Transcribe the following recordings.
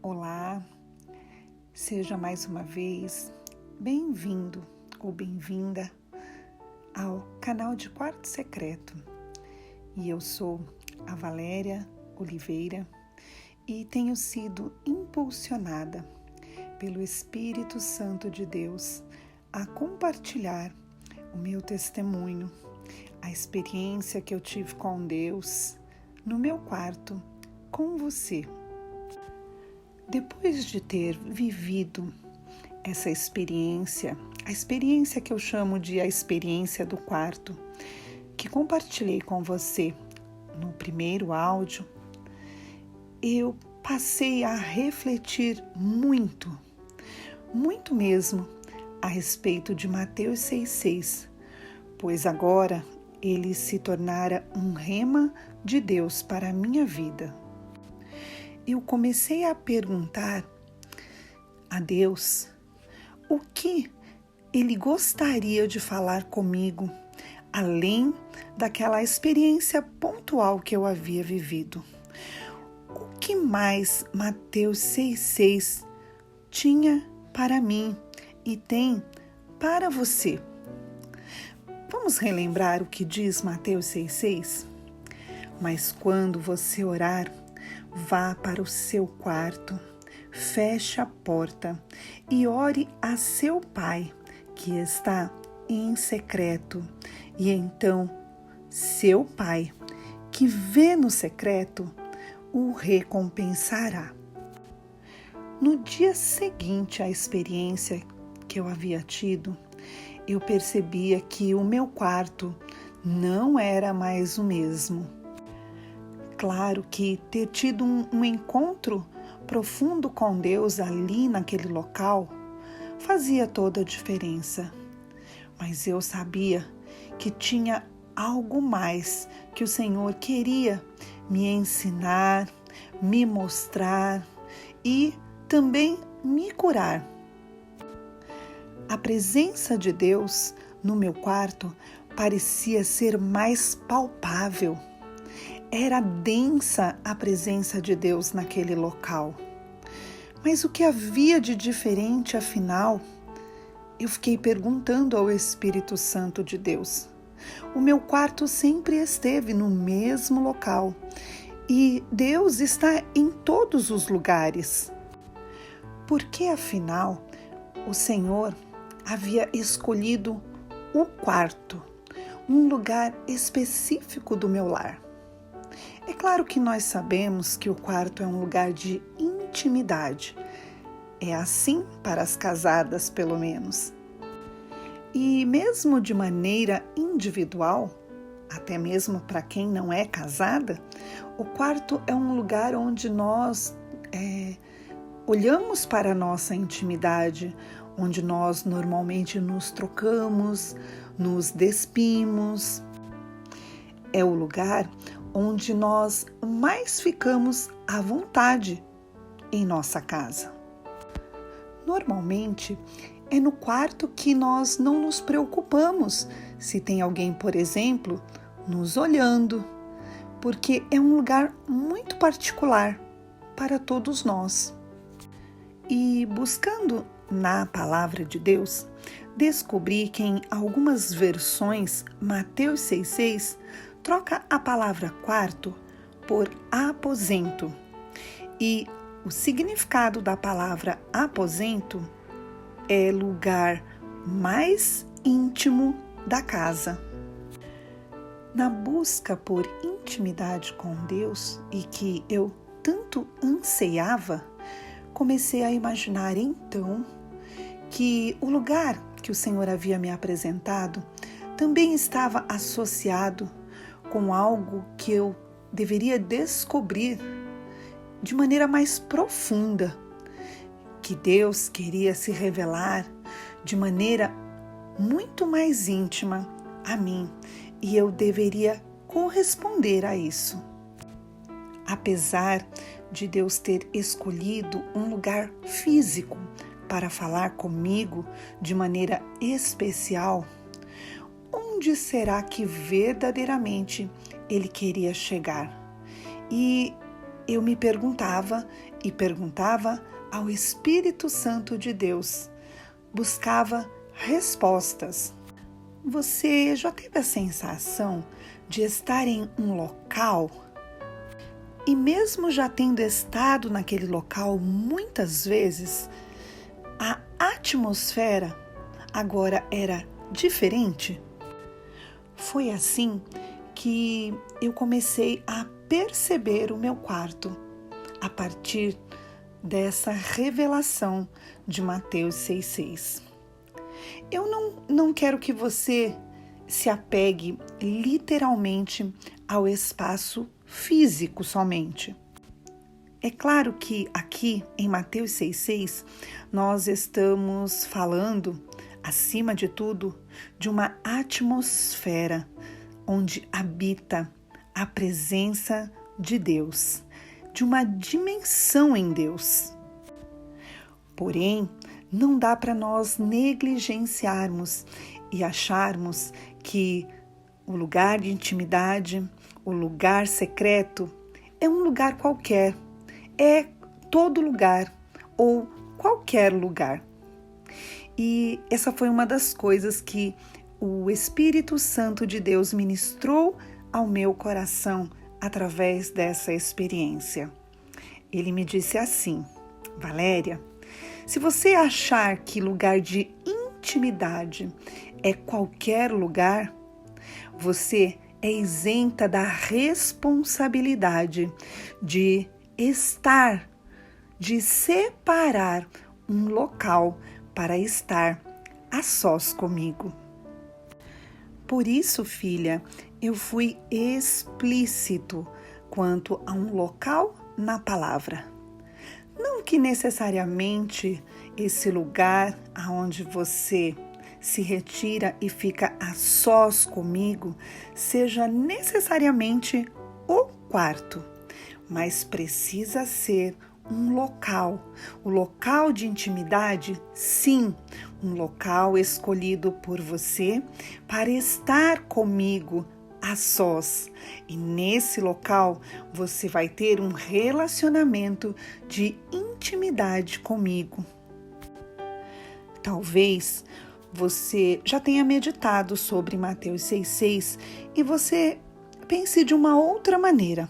Olá, seja mais uma vez bem-vindo ou bem-vinda ao canal de Quarto Secreto. E eu sou a Valéria Oliveira e tenho sido impulsionada pelo Espírito Santo de Deus a compartilhar o meu testemunho, a experiência que eu tive com Deus no meu quarto com você. Depois de ter vivido essa experiência, a experiência que eu chamo de a experiência do quarto, que compartilhei com você no primeiro áudio, eu passei a refletir muito mesmo, a respeito de Mateus 6,6, pois agora ele se tornara um rema de Deus para a minha vida. Eu comecei a perguntar a Deus o que Ele gostaria de falar comigo, além daquela experiência pontual que eu havia vivido. O que mais Mateus 6,6 tinha para mim e tem para você? Vamos relembrar o que diz Mateus 6,6? Mas quando você orar, vá para o seu quarto, feche a porta e ore a seu Pai, que está em secreto. E então, seu Pai, que vê no secreto, o recompensará. No dia seguinte à experiência que eu havia tido, eu percebia que o meu quarto não era mais o mesmo. Claro que ter tido um encontro profundo com Deus ali naquele local fazia toda a diferença. Mas eu sabia que tinha algo mais que o Senhor queria me ensinar, me mostrar e também me curar. A presença de Deus no meu quarto parecia ser mais palpável. Era densa a presença de Deus naquele local. Mas o que havia de diferente, afinal? Eu fiquei perguntando ao Espírito Santo de Deus. O meu quarto sempre esteve no mesmo local e Deus está em todos os lugares. Por que, afinal, o Senhor havia escolhido o quarto, um lugar específico do meu lar? É claro que nós sabemos que o quarto é um lugar de intimidade. É assim para as casadas, pelo menos. E mesmo de maneira individual, até mesmo para quem não é casada, o quarto é um lugar onde nós olhamos para a nossa intimidade, onde nós normalmente nos trocamos, nos despimos. É o lugar onde nós mais ficamos à vontade em nossa casa. Normalmente, é no quarto que nós não nos preocupamos se tem alguém, por exemplo, nos olhando, porque é um lugar muito particular para todos nós. E buscando na palavra de Deus, descobri que em algumas versões, Mateus 6,6 troca a palavra quarto por aposento. E o significado da palavra aposento é lugar mais íntimo da casa. Na busca por intimidade com Deus e que eu tanto anseiava, comecei a imaginar então que o lugar que o Senhor havia me apresentado também estava associado com algo que eu deveria descobrir de maneira mais profunda, que Deus queria se revelar de maneira muito mais íntima a mim e eu deveria corresponder a isso. Apesar de Deus ter escolhido um lugar físico para falar comigo de maneira especial, onde será que verdadeiramente Ele queria chegar? E eu me perguntava e perguntava ao Espírito Santo de Deus. Buscava respostas. Você já teve a sensação de estar em um local e mesmo já tendo estado naquele local muitas vezes, a atmosfera agora era diferente? Foi assim que eu comecei a perceber o meu quarto a partir dessa revelação de Mateus 6,6. Eu não quero que você se apegue literalmente ao espaço físico somente. É claro que aqui em Mateus 6,6 nós estamos falando, acima de tudo, de uma atmosfera onde habita a presença de Deus, de uma dimensão em Deus. Porém, não dá para nós negligenciarmos e acharmos que o lugar de intimidade, o lugar secreto, é um lugar qualquer, é todo lugar ou qualquer lugar. E essa foi uma das coisas que o Espírito Santo de Deus ministrou ao meu coração através dessa experiência. Ele me disse assim: Valéria, se você achar que lugar de intimidade é qualquer lugar, você é isenta da responsabilidade de estar, de separar um local para estar a sós comigo. Por isso, filha, eu fui explícito quanto a um local na palavra. Não que necessariamente esse lugar aonde você se retira e fica a sós comigo seja necessariamente o quarto, mas precisa ser um local. O local de intimidade, sim, um local escolhido por você para estar comigo a sós. E nesse local você vai ter um relacionamento de intimidade comigo. Talvez você já tenha meditado sobre Mateus 6,6 e você pense de uma outra maneira.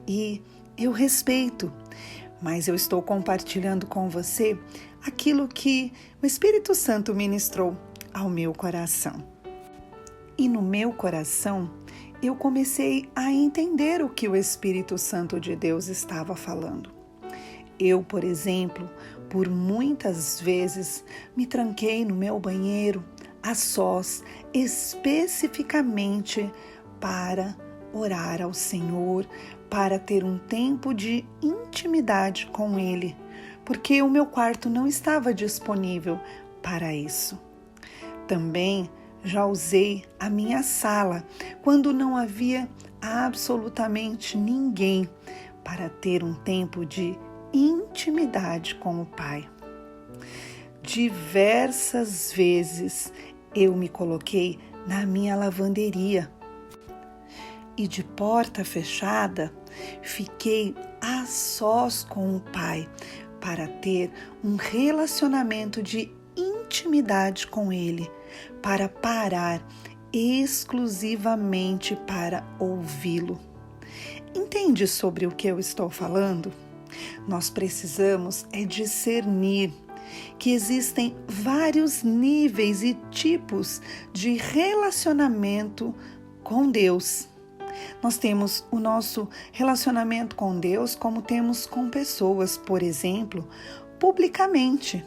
E eu respeito, mas eu estou compartilhando com você aquilo que o Espírito Santo ministrou ao meu coração. E no meu coração, eu comecei a entender o que o Espírito Santo de Deus estava falando. Eu, por exemplo, por muitas vezes me tranquei no meu banheiro a sós, especificamente para orar ao Senhor, para ter um tempo de intimidade com Ele, porque o meu quarto não estava disponível para isso. Também já usei a minha sala quando não havia absolutamente ninguém para ter um tempo de intimidade com o Pai. Diversas vezes eu me coloquei na minha lavanderia e de porta fechada fiquei a sós com o Pai para ter um relacionamento de intimidade com Ele, para parar exclusivamente para ouvi-lo. Entende sobre o que eu estou falando? Nós precisamos discernir que existem vários níveis e tipos de relacionamento com Deus. Nós temos o nosso relacionamento com Deus como temos com pessoas, por exemplo, publicamente.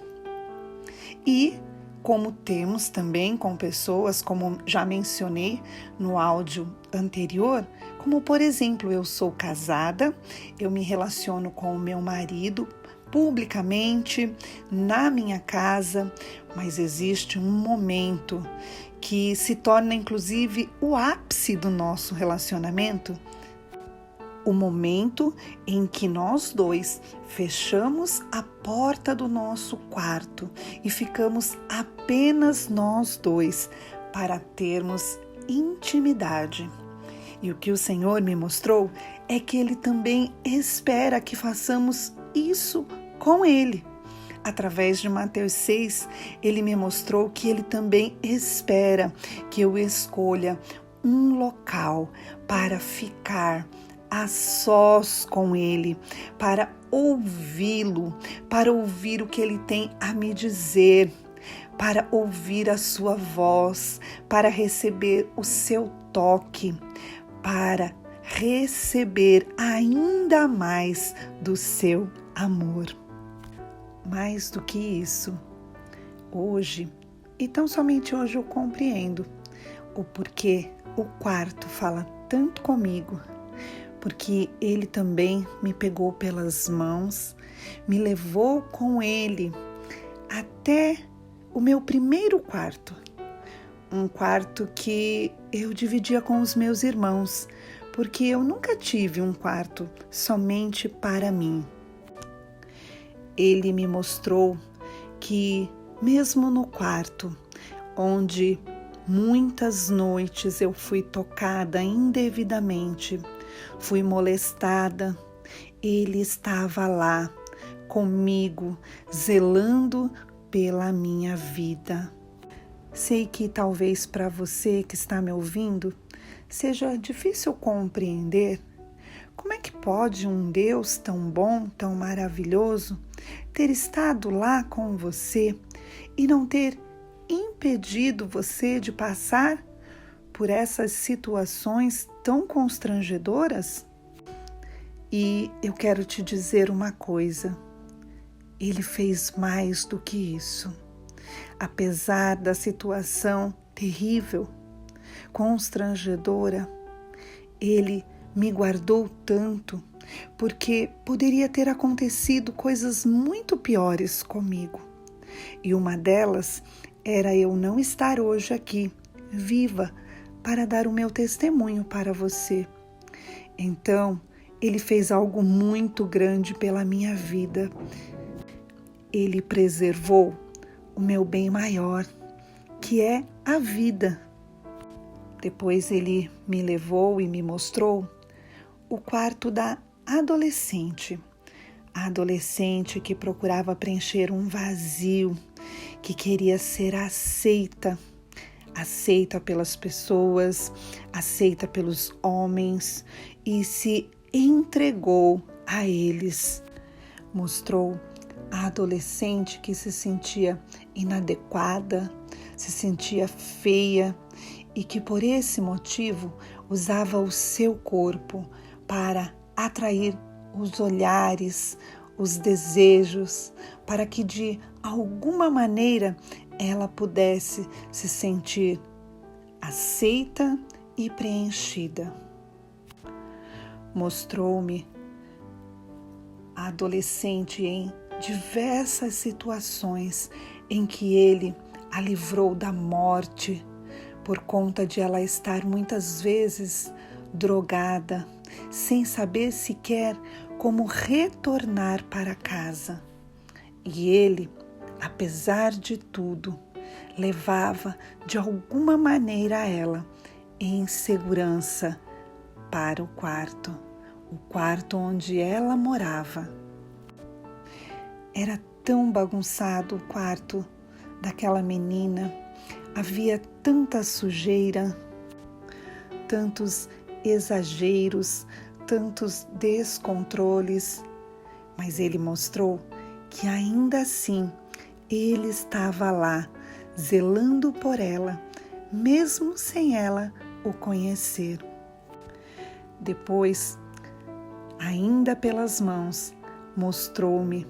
E como temos também com pessoas, como já mencionei no áudio anterior, como por exemplo, eu sou casada, eu me relaciono com o meu marido publicamente, na minha casa, mas existe um momento que se torna inclusive o ápice do nosso relacionamento, o momento em que nós dois fechamos a porta do nosso quarto e ficamos apenas nós dois para termos intimidade. E o que o Senhor me mostrou é que Ele também espera que façamos isso com Ele. Através de Mateus 6, Ele me mostrou que Ele também espera que eu escolha um local para ficar a sós com Ele, para ouvi-lo, para ouvir o que Ele tem a me dizer, para ouvir a sua voz, para receber o seu toque, para receber ainda mais do seu amor. Mais do que isso, hoje, e tão somente hoje eu compreendo o porquê o quarto fala tanto comigo, porque ele também me pegou pelas mãos, me levou com ele até o meu primeiro quarto, um quarto que eu dividia com os meus irmãos, porque eu nunca tive um quarto somente para mim. Ele me mostrou que mesmo no quarto, onde muitas noites eu fui tocada indevidamente, fui molestada, Ele estava lá comigo, zelando pela minha vida. Sei que talvez para você que está me ouvindo, seja difícil compreender como é que pode um Deus tão bom, tão maravilhoso, ter estado lá com você e não ter impedido você de passar por essas situações tão constrangedoras? E eu quero te dizer uma coisa, Ele fez mais do que isso. Apesar da situação terrível, constrangedora, Ele me guardou tanto, porque poderia ter acontecido coisas muito piores comigo. E uma delas era eu não estar hoje aqui, viva, para dar o meu testemunho para você. Então, Ele fez algo muito grande pela minha vida. Ele preservou o meu bem maior, que é a vida. Depois Ele me levou e me mostrou o quarto da adolescente. A adolescente que procurava preencher um vazio, que queria ser aceita pelas pessoas, aceita pelos homens e se entregou a eles. Mostrou a adolescente que se sentia inadequada, se sentia feia e que por esse motivo usava o seu corpo para atrair os olhares, os desejos, para que de alguma maneira ela pudesse se sentir aceita e preenchida. Mostrou-me a adolescente em diversas situações em que Ele a livrou da morte, por conta de ela estar muitas vezes drogada, sem saber sequer como retornar para casa. E Ele, apesar de tudo, levava de alguma maneira ela em segurança para o quarto onde ela morava. Era tão bagunçado o quarto daquela menina, havia tanta sujeira, tantos exageros, tantos descontroles, mas Ele mostrou que ainda assim Ele estava lá, zelando por ela, mesmo sem ela o conhecer. Depois, ainda pelas mãos, mostrou-me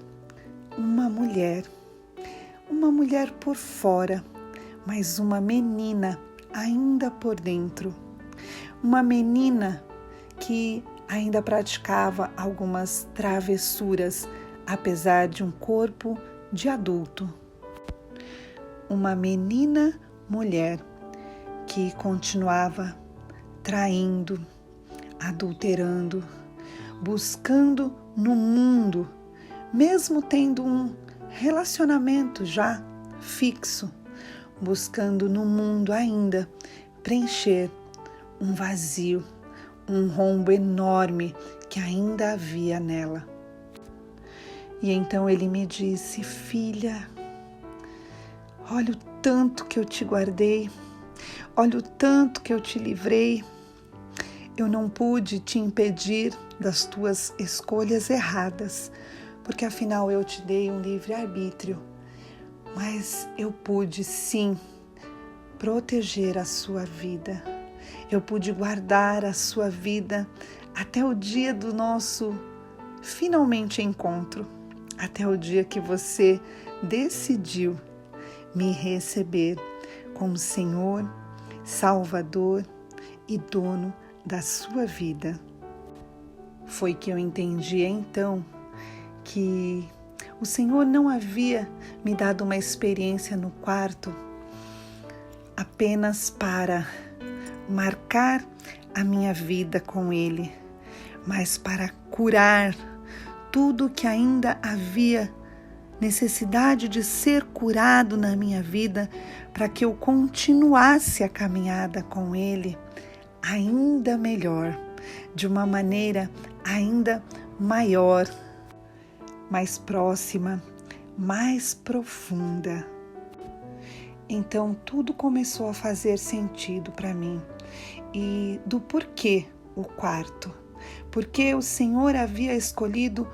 uma mulher por fora, mas uma menina ainda por dentro. Uma menina que ainda praticava algumas travessuras, apesar de um corpo de adulto. Uma menina mulher que continuava traindo, adulterando, buscando no mundo, mesmo tendo um relacionamento já fixo, buscando no mundo ainda preencher um vazio, um rombo enorme que ainda havia nela. E então ele me disse: filha, olha o tanto que eu te guardei, olha o tanto que eu te livrei. Eu não pude te impedir das tuas escolhas erradas, porque afinal eu te dei um livre-arbítrio, mas eu pude sim proteger a sua vida. Eu pude guardar a sua vida até o dia do nosso finalmente encontro, até o dia que você decidiu me receber como Senhor, Salvador e dono da sua vida. Foi que eu entendi então que o Senhor não havia me dado uma experiência no quarto apenas para marcar a minha vida com Ele, mas para curar tudo que ainda havia necessidade de ser curado na minha vida, para que eu continuasse a caminhada com Ele ainda melhor, de uma maneira ainda maior, mais próxima, mais profunda. Então tudo começou a fazer sentido para mim, e do porquê o quarto. Porque o Senhor havia escolhido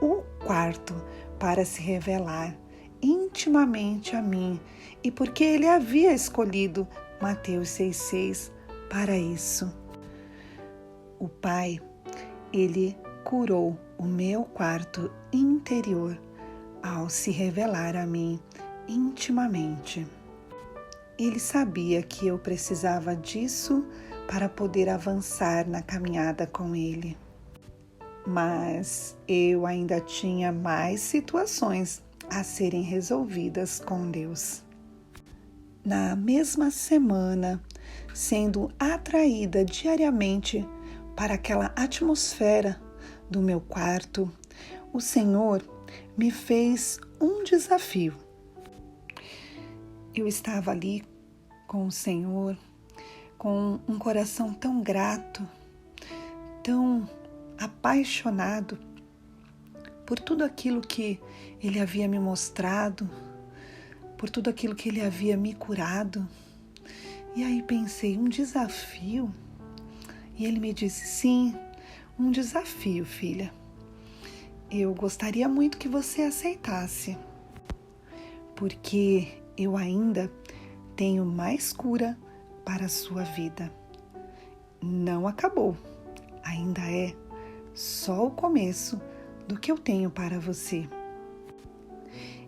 o quarto para se revelar intimamente a mim, e porque Ele havia escolhido Mateus 6,6 para isso. O Pai, Ele curou o meu quarto interior ao se revelar a mim intimamente. Ele sabia que eu precisava disso para poder avançar na caminhada com Ele. Mas eu ainda tinha mais situações a serem resolvidas com Deus. Na mesma semana, sendo atraída diariamente para aquela atmosfera do meu quarto, o Senhor me fez um desafio. Eu estava ali com o Senhor, com um coração tão grato, tão apaixonado por tudo aquilo que Ele havia me mostrado, por tudo aquilo que Ele havia me curado. E aí pensei, um desafio? E Ele me disse, sim, um desafio, filha. Eu gostaria muito que você aceitasse, porque eu ainda tenho mais cura para a sua vida. Não acabou, ainda é só o começo do que eu tenho para você.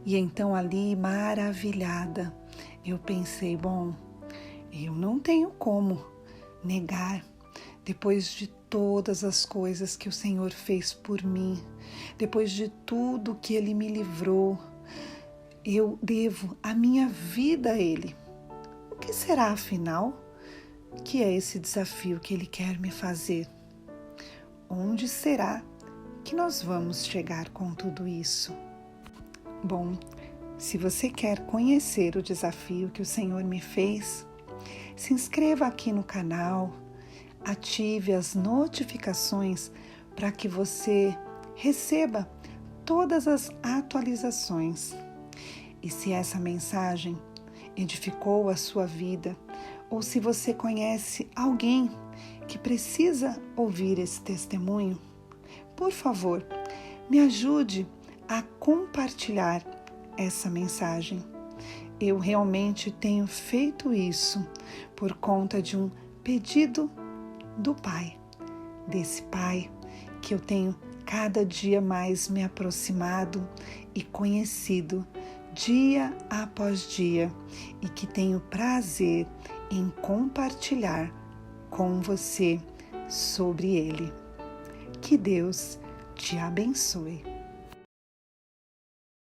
E então ali, maravilhada, eu pensei, bom, eu não tenho como negar, depois de todas as coisas que o Senhor fez por mim, depois de tudo que Ele me livrou, eu devo a minha vida a Ele. O que será, afinal, que é esse desafio que Ele quer me fazer? Onde será que nós vamos chegar com tudo isso? Bom, se você quer conhecer o desafio que o Senhor me fez, se inscreva aqui no canal, ative as notificações para que você receba todas as atualizações. E se essa mensagem edificou a sua vida, ou se você conhece alguém que precisa ouvir esse testemunho, por favor, me ajude a compartilhar essa mensagem. Eu realmente tenho feito isso por conta de um pedido do Pai, desse Pai que eu tenho cada dia mais me aproximado e conhecido dia após dia, e que tenho prazer em compartilhar com você sobre ele. Que Deus te abençoe.